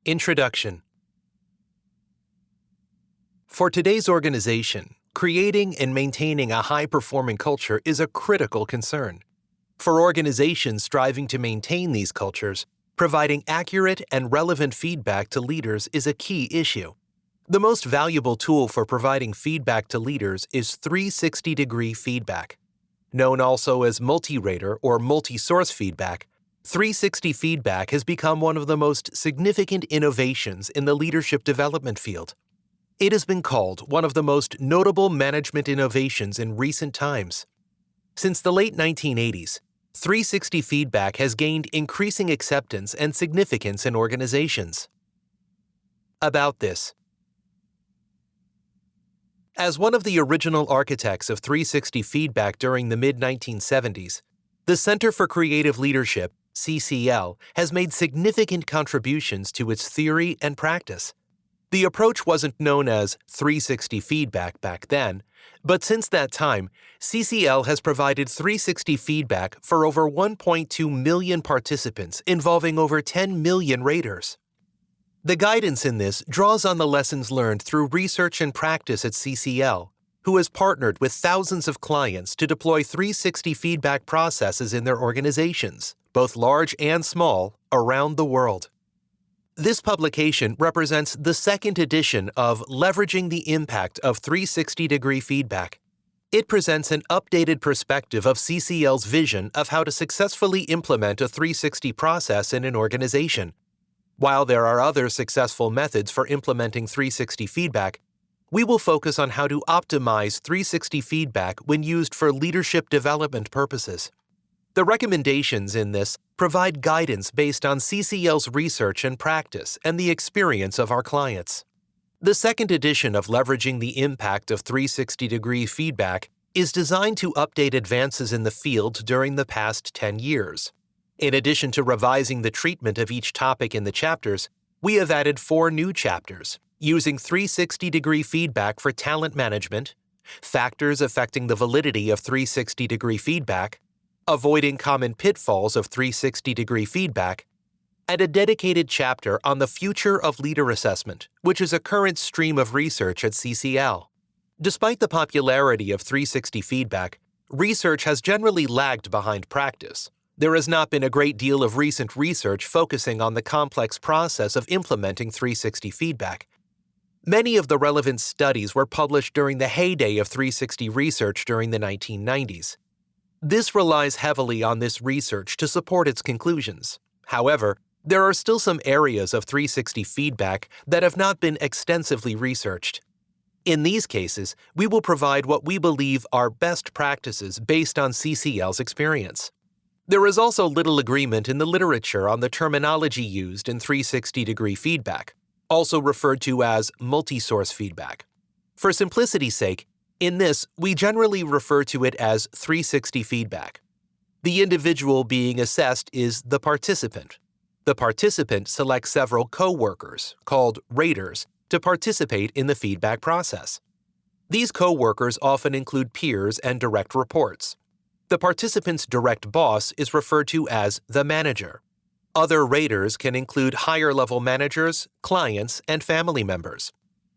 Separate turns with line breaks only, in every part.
Introduction. For today's organization, creating and maintaining a high-performing culture is a critical concern. For organizations striving to maintain these cultures, providing accurate and relevant feedback to leaders is a key issue. The most valuable tool for providing feedback to leaders is 360-degree feedback. Known also as multi-rater or multi-source feedback, 360 feedback has become one of the most significant innovations in the leadership development field. It has been called one of the most notable management innovations in recent times. Since the late 1980s, 360 feedback has gained increasing acceptance and significance in organizations. About this. As one of the original architects of 360 feedback during the mid-1970s, the Center for Creative Leadership, CCL, has made significant contributions to its theory and practice. The approach wasn't known as 360 feedback back then, but since that time, CCL has provided 360 feedback for over 1.2 million participants involving over 10 million raters. The guidance in this draws on the lessons learned through research and practice at CCL, who has partnered with thousands of clients to deploy 360 feedback processes in their organizations, both large and small, around the world. This publication represents the second edition of Leveraging the Impact of 360-Degree Feedback. It presents an updated perspective of CCL's vision of how to successfully implement a 360 process in an organization. While there are other successful methods for implementing 360 feedback, we will focus on how to optimize 360 feedback when used for leadership development purposes. The recommendations in this provide guidance based on CCL's research and practice and the experience of our clients. The second edition of Leveraging the Impact of 360-Degree Feedback is designed to update advances in the field during the past 10 years. In addition to revising the treatment of each topic in the chapters, we have added 4 new chapters, using 360-degree feedback for talent management, factors affecting the validity of 360-degree feedback, avoiding common pitfalls of 360-degree feedback, and a dedicated chapter on the future of leader assessment, which is a current stream of research at CCL. Despite the popularity of 360 feedback, research has generally lagged behind practice. There has not been a great deal of recent research focusing on the complex process of implementing 360 feedback. Many of the relevant studies were published during the heyday of 360 research during the 1990s. This relies heavily on this research to support its conclusions. However, there are still some areas of 360 feedback that have not been extensively researched. In these cases, we will provide what we believe are best practices based on CCL's experience. There is also little agreement in the literature on the terminology used in 360-degree feedback, also referred to as multi-source feedback. For simplicity's sake, in this, we generally refer to it as 360 feedback. The individual being assessed is the participant. The participant selects several co-workers, called raters, to participate in the feedback process. These co-workers often include peers and direct reports. The participant's direct boss is referred to as the manager. Other raters can include higher-level managers, clients, and family members.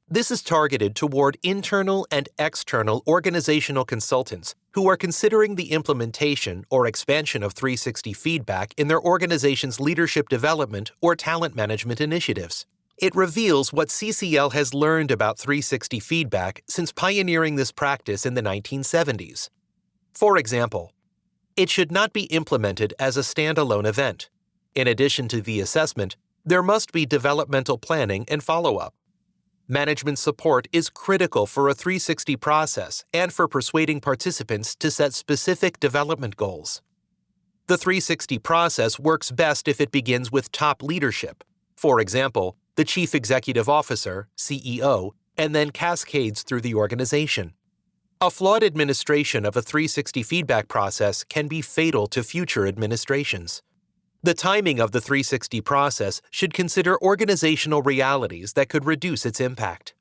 This is targeted toward internal and external organizational consultants who are considering the implementation or expansion of 360 feedback in their organization's leadership development or talent management initiatives. It reveals what CCL has learned about 360 feedback since pioneering this practice in the 1970s. For example, it should not be implemented as a standalone event. In addition to the assessment, there must be developmental planning and follow-up. Management support is critical for a 360 process and for persuading participants to set specific development goals. The 360 process works best if it begins with top leadership, for example, the Chief Executive Officer, CEO, and then cascades through the organization. A flawed administration of a 360 feedback process can be fatal to future administrations. The timing of the 360 process should consider organizational realities that could reduce its impact.